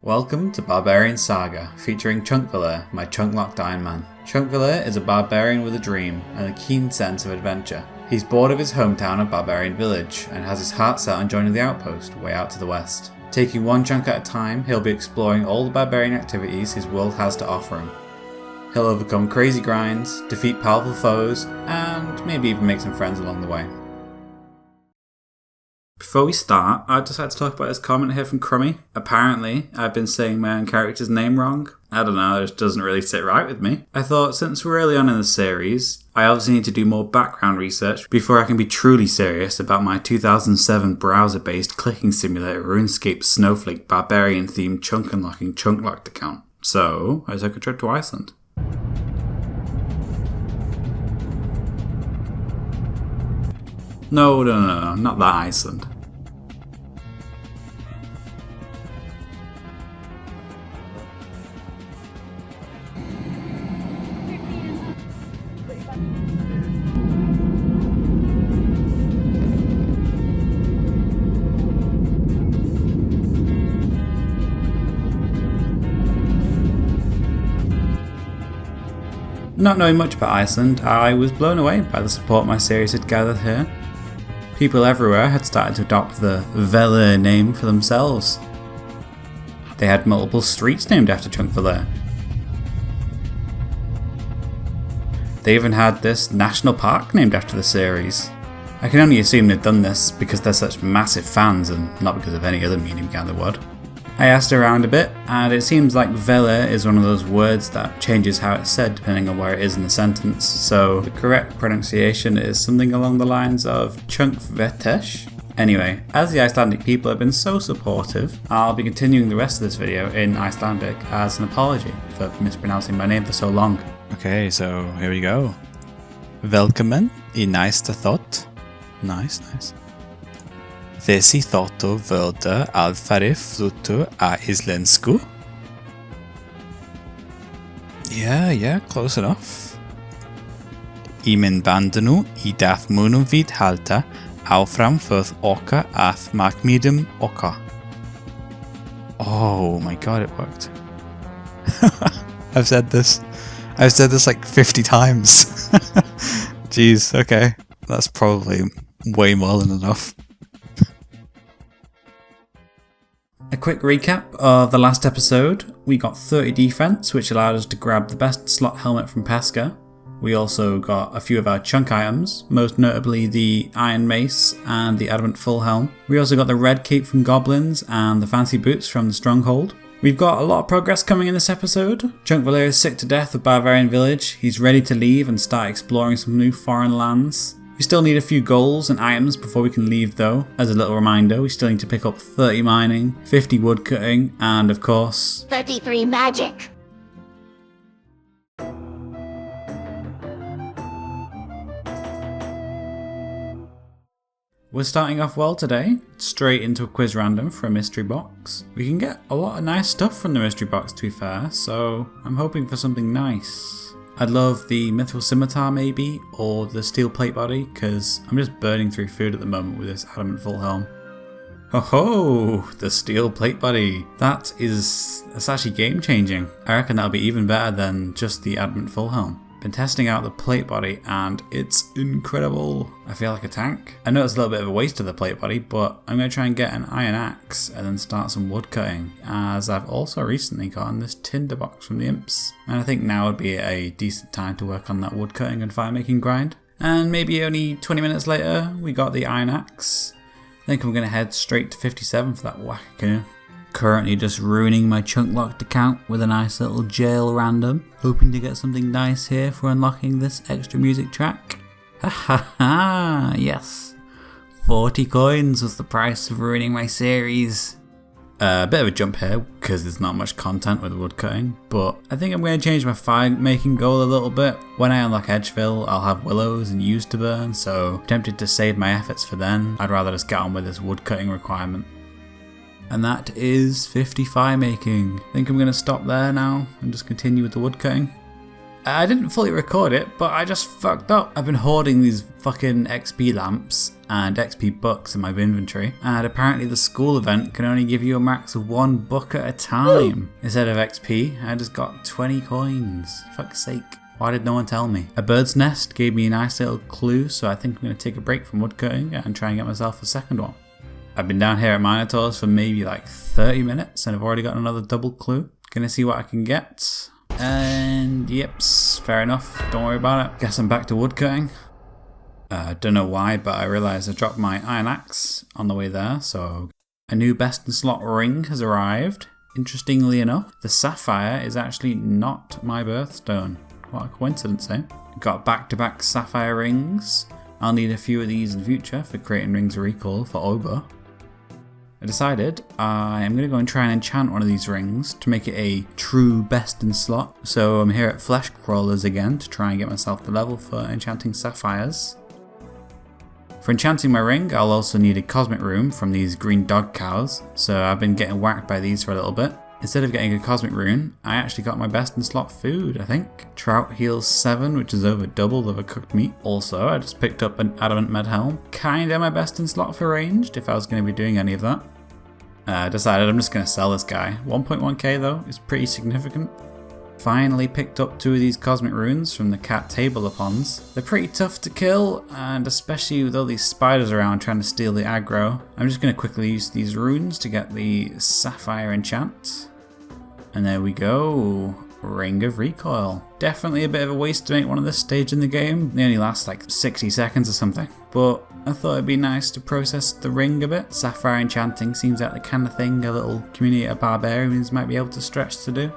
Welcome to Barbarian Saga, featuring Chunkvellir, my chunk-locked Ironman. Chunkvellir is a barbarian with a dream and a keen sense of adventure. He's bored of his hometown of Barbarian Village and has his heart set on joining the Outpost way out to the west. Taking one chunk at a time, he'll be exploring all the barbarian activities his world has to offer him. He'll overcome crazy grinds, defeat powerful foes, and maybe even make some friends along the way. Before we start, I'd just like to talk about this comment here from Crummy. Apparently, I've been saying my own character's name wrong. I don't know, it just doesn't really sit right with me. I thought since we're early on in the series, I obviously need to do more background research before I can be truly serious about my 2007 browser-based clicking simulator RuneScape Snowflake Barbarian-themed chunk unlocking chunk-locked account. So, I took a trip to Iceland. No, not that Iceland. Not knowing much about Iceland, I was blown away by the support my series had gathered here. People everywhere had started to adopt the Vellir name for themselves. They had multiple streets named after Chunkvellir. They even had this national park named after the series. I can only assume they'd done this because they're such massive fans and not because of any other meaning behind the word. I asked around a bit, and it seems like Vellir is one of those words that changes how it's said depending on where it is in the sentence, so the correct pronunciation is something along the lines of Chunkvellir. Anyway, as the Icelandic people have been so supportive, I'll be continuing the rest of this video in Icelandic as an apology for mispronouncing my name for so long. Okay, so here we go. Velkommen í næsta þátt. Nice. Þessi þáttur verður alfarið fluttur á íslensku. Yeah, close enough. Í myndbandinu í dag munum við halda áfram för okkar að markmiðum okkar. Oh my god, it worked. I've said this like 50 times. Jeez, okay. That's probably way more than enough. A quick recap of the last episode. We got 30 defense, which allowed us to grab the best slot helmet from Pesca. We also got a few of our chunk items, most notably the iron mace and the adamant full helm. We also got the red cape from goblins and the fancy boots from the stronghold. We've got a lot of progress coming in this episode. Chunkvellir is sick to death of Barbarian Village. He's ready to leave and start exploring some new foreign lands. We still need a few goals and items before we can leave though. As a little reminder, we still need to pick up 30 mining, 50 wood cutting, and of course 33 magic. We're starting off well today, straight into a quiz random for a mystery box. We can get a lot of nice stuff from the mystery box to be fair, so I'm hoping for something nice. I'd love the Mithril Scimitar maybe, or the Steel Plate Body, because I'm just burning through food at the moment with this Adamant Full Helm. Ho, the Steel Plate Body! That's actually game changing. I reckon that'll be even better than just the Adamant Full Helm. Been testing out the plate body and it's incredible. I feel like a tank. I know it's a little bit of a waste of the plate body, but I'm going to try and get an iron axe and then start some wood cutting, as I've also recently gotten this tinderbox from the imps. And I think now would be a decent time to work on that wood cutting and fire making grind. And maybe only 20 minutes later, we got the iron axe. I think I'm going to head straight to 57 for that whack canoe. Currently just ruining my chunk-locked account with a nice little jail random, hoping to get something nice here for unlocking this extra music track. Ha, yes. 40 coins was the price of ruining my series. A bit of a jump here, because there's not much content with woodcutting, but I think I'm going to change my fire making goal a little bit. When I unlock Edgefill, I'll have willows and yews to burn, so I'm tempted to save my efforts for then. I'd rather just get on with this woodcutting requirement. And that is 50 fire making. I think I'm going to stop there now and just continue with the wood cutting. I didn't fully record it, but I just fucked up. I've been hoarding these fucking XP lamps and XP books in my inventory, and apparently the school event can only give you a max of 1 book at a time. Instead of XP, I just got 20 coins. Fuck's sake. Why did no one tell me? A bird's nest gave me a nice little clue, so I think I'm going to take a break from woodcutting and try and get myself a second one. I've been down here at Minotaurs for maybe like 30 minutes and I've already got another double clue. Gonna see what I can get. And yeps, fair enough, don't worry about it. Guess I'm back to woodcutting. Don't know why, but I realised I dropped my iron axe on the way there, so a new best in slot ring has arrived. Interestingly enough, the sapphire is actually not my birthstone. What a coincidence, eh? Got back-to-back sapphire rings. I'll need a few of these in the future for creating rings of recall for Oba. I decided I am going to go and try and enchant one of these rings to make it a true best in slot. So I'm here at Flesh Crawlers again to try and get myself the level for enchanting sapphires. For enchanting my ring, I'll also need a cosmic rune from these green dog cows. So I've been getting whacked by these for a little bit. Instead of getting a cosmic rune, I actually got my best in slot food, I think. Trout heals 7, which is over double of a cooked meat. Also, I just picked up an adamant med helm. Kinda my best in slot for ranged, if I was going to be doing any of that. I decided I'm just going to sell this guy. 1.1k though, is pretty significant. Finally picked up 2 of these cosmic runes from the cat table upons. They're pretty tough to kill, and especially with all these spiders around trying to steal the aggro. I'm just going to quickly use these runes to get the sapphire enchant. And there we go, Ring of Recoil. Definitely a bit of a waste to make one of this stage in the game. They only last like 60 seconds or something. But I thought it'd be nice to process the ring a bit. Sapphire enchanting seems like the kind of thing a little community of barbarians might be able to stretch to do.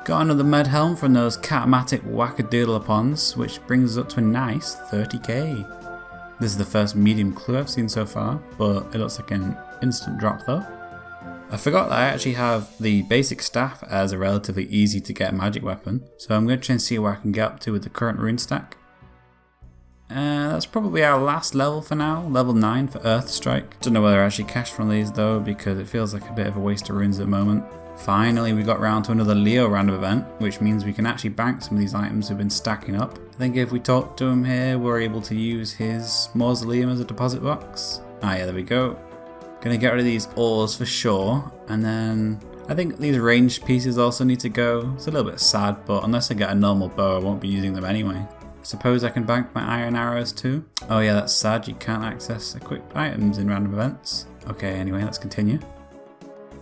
Got another med helm from those catamatic wackadoodle-upons, which brings us up to a nice 30k. This is the first medium clue I've seen so far, but it looks like an instant drop though. I forgot that I actually have the basic staff as a relatively easy to get magic weapon, so I'm going to try and see where I can get up to with the current rune stack. That's probably our last level for now, level 9 for Earth Strike. Don't know whether I actually cashed from these though, because it feels like a bit of a waste of runes at the moment. Finally, we got round to another Leo random event, which means we can actually bank some of these items we've been stacking up. I think if we talk to him here, we're able to use his mausoleum as a deposit box. Ah yeah, there we go. Gonna get rid of these ores for sure, and then I think these ranged pieces also need to go. It's a little bit sad, but unless I get a normal bow, I won't be using them anyway. Suppose I can bank my iron arrows too. Oh yeah, that's sad, you can't access equipped items in random events. Okay, anyway, let's continue.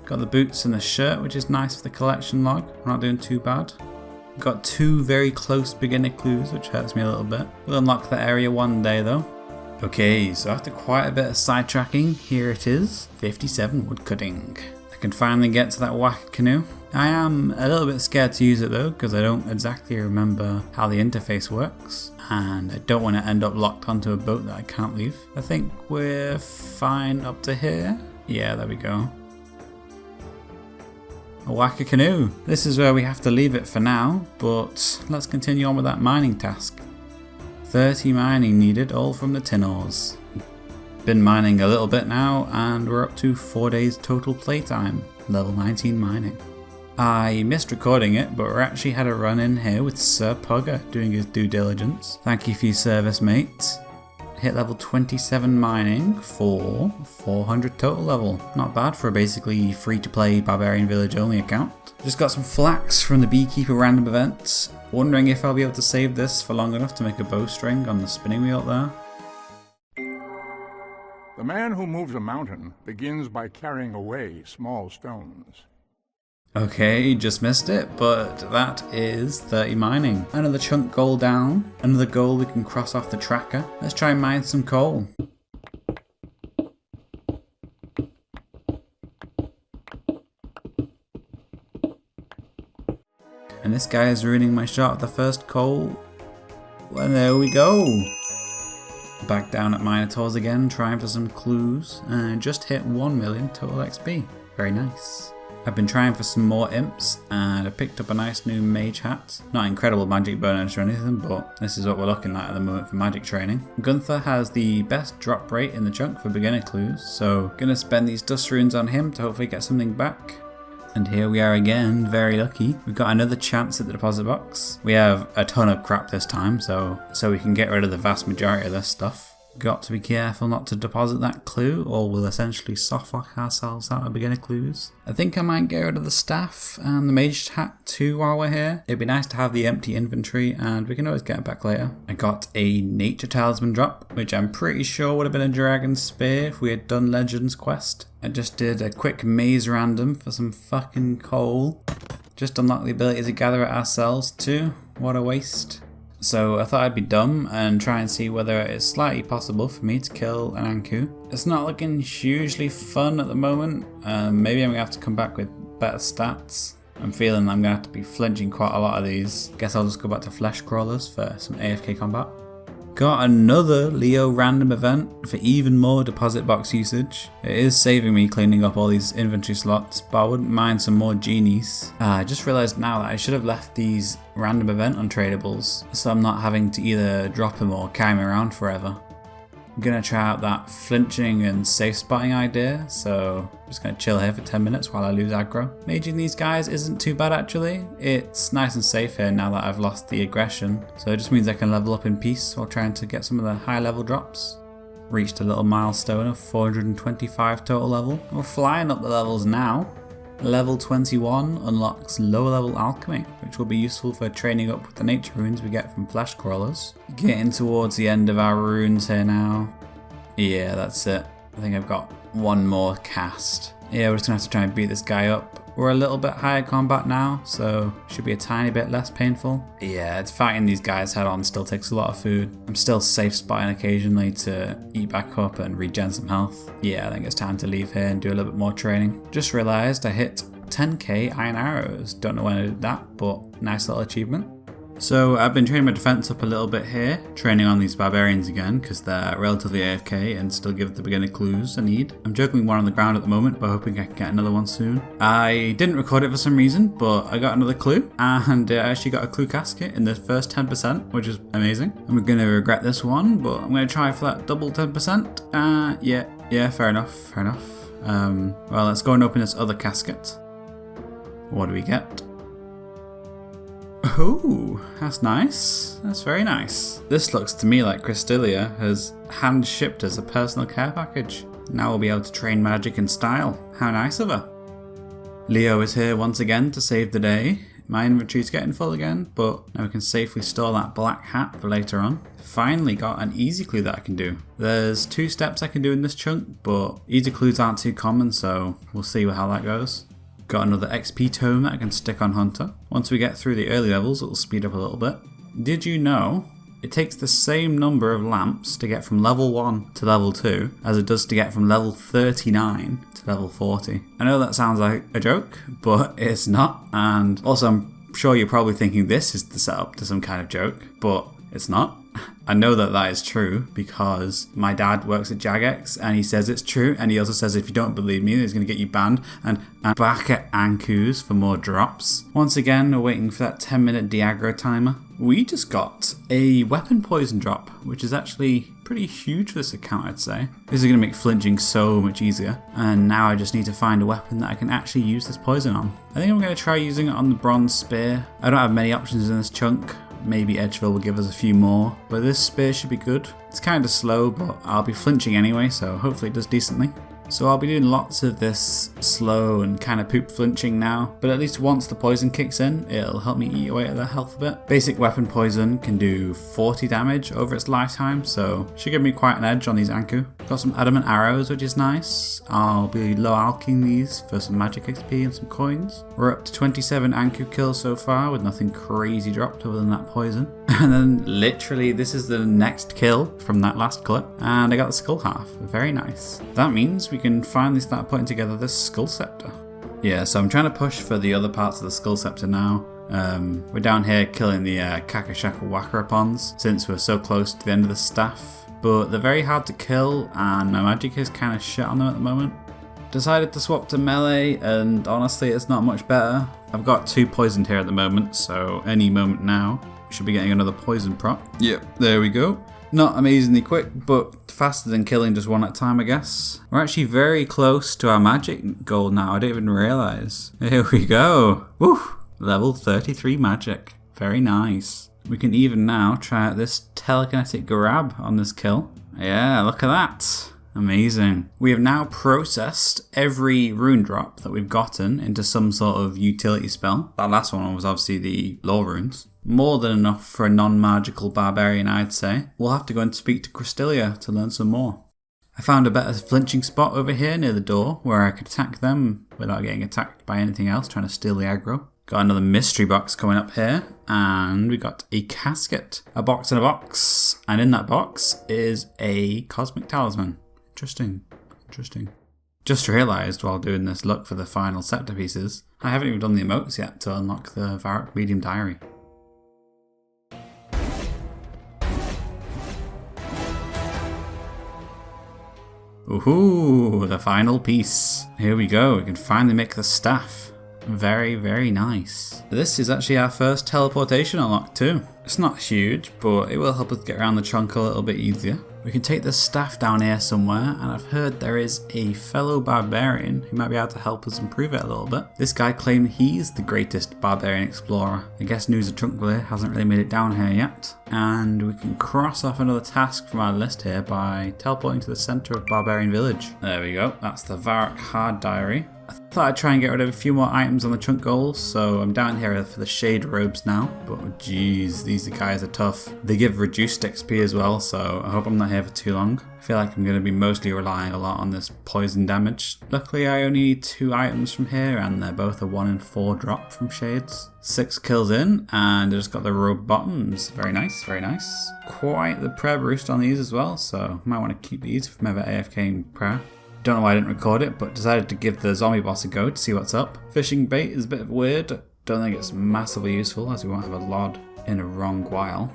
Got the boots and the shirt, which is nice for the collection log. We're not doing too bad. Got 2 very close beginner clues, which hurts me a little bit. We'll unlock that area one day though. Okay, so after quite a bit of sidetracking, here it is, 57 woodcutting. I can finally get to that whack canoe. I am a little bit scared to use it though, because I don't exactly remember how the interface works, and I don't want to end up locked onto a boat that I can't leave. I think we're fine up to here. Yeah, there we go. A whacker canoe. This is where we have to leave it for now, but let's continue on with that mining task. 30 mining needed, all from the tin ores. Been mining a little bit now, and we're up to 4 days total playtime, level 19 mining. I missed recording it, but we actually had a run in here with Sir Pugger doing his due diligence. Thank you for your service, mate. Hit level 27 mining for 400 total level. Not bad for a basically free-to-play Barbarian Village only account. Just got some flax from the Beekeeper random event. Wondering if I'll be able to save this for long enough to make a bowstring on the spinning wheel there. The man who moves a mountain begins by carrying away small stones. Okay, just missed it, but that is 30 mining. Another chunk goal down, another goal we can cross off the tracker. Let's try and mine some coal. And this guy is ruining my shot at the first coal. Well, there we go. Back down at Minotaurs again, trying for some clues, and just hit 1 million total XP. Very nice. I've been trying for some more imps, and I picked up a nice new mage hat. Not incredible magic bonus or anything, but this is what we're looking at the moment for magic training. Gunther has the best drop rate in the chunk for beginner clues, so gonna spend these dust runes on him to hopefully get something back. And here we are again, very lucky. We've got another chance at the deposit box. We have a ton of crap this time, so we can get rid of the vast majority of this stuff. Got to be careful not to deposit that clue, or we'll essentially softlock ourselves out of beginner clues. I think I might get rid of the staff and the mage hat too while we're here. It'd be nice to have the empty inventory, and we can always get it back later. I got a nature talisman drop, which I'm pretty sure would have been a dragon spear if we had done Legends quest. I just did a quick maze random for some fucking coal. Just unlocked the ability to gather it ourselves too. What a waste. So I thought I'd be dumb and try and see whether it is slightly possible for me to kill an Anku. It's not looking hugely fun at the moment. Maybe I'm going to have to come back with better stats. I'm feeling I'm going to have to be flinching quite a lot of these. Guess I'll just go back to flesh crawlers for some AFK combat. Got another Leo random event for even more deposit box usage. It is saving me cleaning up all these inventory slots, but I wouldn't mind some more genies. I just realised now that I should have left these random event untradables, so I'm not having to either drop them or carry them around forever. I'm going to try out that flinching and safe spotting idea, so I'm just going to chill here for 10 minutes while I lose aggro. Maging these guys isn't too bad actually. It's nice and safe here now that I've lost the aggression, so it just means I can level up in peace while trying to get some of the high level drops. Reached a little milestone of 425 total level. We're flying up the levels now. Level 21 unlocks lower level alchemy, which will be useful for training up with the nature runes we get from flesh crawlers. Getting towards the end of our runes here now. Yeah, that's it. I think I've got one more cast. Yeah, we're just gonna have to try and beat this guy up. We're a little bit higher combat now, so should be a tiny bit less painful. Yeah, it's fighting these guys head on still takes a lot of food. I'm still safe spotting occasionally to eat back up and regen some health. Yeah, I think it's time to leave here and do a little bit more training. Just realised I hit 10k iron arrows. Don't know when I did that, but nice little achievement. So I've been training my defense up a little bit here, training on these barbarians again because they're relatively AFK and still give the beginner clues I need. I'm juggling one on the ground at the moment, but hoping I can get another one soon. I didn't record it for some reason, but I got another clue, and I actually got a clue casket in the first 10%, which is amazing. I'm going to regret this one, but I'm going to try for that double 10%. Yeah, fair enough. Well, let's go and open this other casket. What do we get? Oh, that's nice. That's very nice. This looks to me like Cristelia has hand shipped us a personal care package. Now we'll be able to train magic in style. How nice of her. Leo is here once again to save the day. My inventory's getting full again, but now we can safely store that black hat for later on. Finally got an easy clue that I can do. There's 2 steps I can do in this chunk, but easy clues aren't too common, so we'll see how that goes. Got another XP tome that I can stick on Hunter. Once we get through the early levels, it'll speed up a little bit. Did you know it takes the same number of lamps to get from level 1 to level 2 as it does to get from level 39 to level 40? I know that sounds like a joke, but it's not. And also I'm sure you're probably thinking this is the setup to some kind of joke, but it's not. I know that is true because my dad works at Jagex and he says it's true, and he also says if you don't believe me, he's going to get you banned and back at Ankus for more drops. Once again, we're waiting for that 10-minute de-aggro timer. We just got a weapon poison drop, which is actually pretty huge for this account, I'd say. This is going to make flinching so much easier, and now I just need to find a weapon that I can actually use this poison on. I think I'm going to try using it on the bronze spear. I don't have many options in this chunk. Maybe Edgeville will give us a few more, but this spear should be good. It's kind of slow, but I'll be flinching anyway, so hopefully it does decently. So I'll be doing lots of this slow and kind of poop flinching now, but at least once the poison kicks in, it'll help me eat away at the health a bit. Basic weapon poison can do 40 damage over its lifetime, so should give me quite an edge on these Anku. Got some adamant arrows, which is nice. I'll be low alking these for some magic XP and some coins. We're up to 27 Anku kills so far with nothing crazy dropped other than that poison. And then literally this is the next kill from that last clip, and I got the skull half. Very nice. That means we can finally start putting together this skull scepter. Yeah, so I'm trying to push for the other parts of the skull scepter now. We're down here killing the Kakashaka Wakarapons since we're so close to the end of the staff, but they're very hard to kill and my magic is kind of shit on them at the moment. Decided to swap to melee, and honestly it's not much better. I've got 2 poisoned here at the moment, so any moment now Should be getting another poison prop. Yep, there we go. Not amazingly quick, but faster than killing just one at a time, I guess. We're actually very close to our magic goal now. I didn't even realise. Here we go. Woo! Level 33 magic. Very nice. We can even now try out this telekinetic grab on this kill. Yeah, look at that. Amazing. We have now processed every rune drop that we've gotten into some sort of utility spell. That last one was obviously the lore runes. More than enough for a non-magical barbarian, I'd say. We'll have to go and speak to Cristelia to learn some more. I found a better flinching spot over here near the door where I could attack them without getting attacked by anything else trying to steal the aggro. Got another mystery box coming up here, and we got a casket. A box in a box, and in that box is a cosmic talisman. Interesting. Just realised while doing this look for the final scepter pieces, I haven't even done the emotes yet to unlock the Varrock medium diary. Ooh, the final piece. Here we go, we can finally make the staff. Very, very nice. This is actually our first teleportation unlock too. It's not huge, but it will help us get around the chunk a little bit easier. We can take the staff down here somewhere, and I've heard there is a fellow barbarian who might be able to help us improve it a little bit. This guy claimed he's the greatest barbarian explorer. I guess news of Chunkvellir hasn't really made it down here yet. And we can cross off another task from our list here by teleporting to the centre of Barbarian Village. There we go, that's the Varrock hard diary. I thought I'd try and get rid of a few more items on the chunk goals, so I'm down here for the shade robes now. But geez, these guys are tough. They give reduced XP as well, so I hope I'm not here for too long. I feel like I'm going to be mostly relying a lot on this poison damage. Luckily I only need 2 items from here, and they're both a 1 in 4 drop from shades. 6 kills in, and I just got the robe bottoms. Very nice, very nice. Quite the prayer boost on these as well, so might want to keep these if I'm ever AFK in prayer. Don't know why I didn't record it, but decided to give the zombie boss a go to see what's up. Fishing bait is a bit weird. Don't think it's massively useful, as we won't have a lod in a wrong while.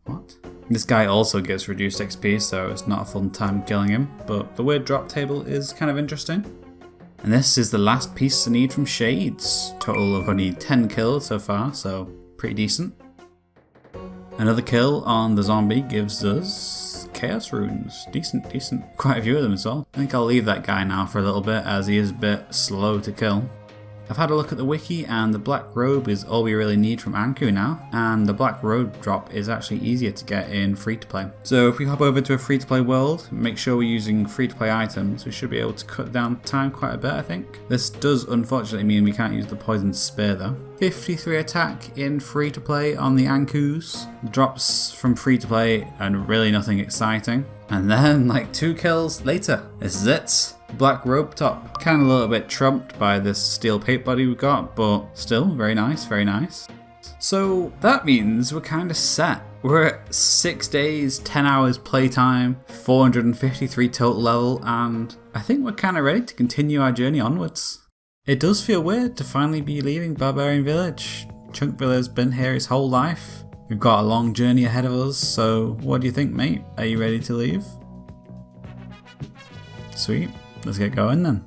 What? This guy also gets reduced XP, so it's not a fun time killing him, but the weird drop table is kind of interesting. And this is the last piece I need from Shades. Total of only 10 kills so far, so pretty decent. Another kill on the zombie gives us chaos runes. Decent. Quite a few of them as well. I think I'll leave that guy now for a little bit, as he is a bit slow to kill. I've had a look at the wiki, and the black robe is all we really need from Anku now, and the black robe drop is actually easier to get in free-to-play. So if we hop over to a free-to-play world, make sure we're using free-to-play items, we should be able to cut down time quite a bit, I think. This does unfortunately mean we can't use the poison spear though. 53 attack in free-to-play on the Ankus. Drops from free-to-play and really nothing exciting. And then like 2 kills later, this is it. Black robe top. Kind of a little bit trumped by this steel paint body we got, but still very nice, very nice. So that means we're kind of set. We're at 6 days, 10 hours playtime, 453 total level, and I think we're kind of ready to continue our journey onwards. It does feel weird to finally be leaving Barbarian Village. Chunkvillir's been here his whole life. We've got a long journey ahead of us, so what do you think, mate? Are you ready to leave? Sweet. Let's get going then.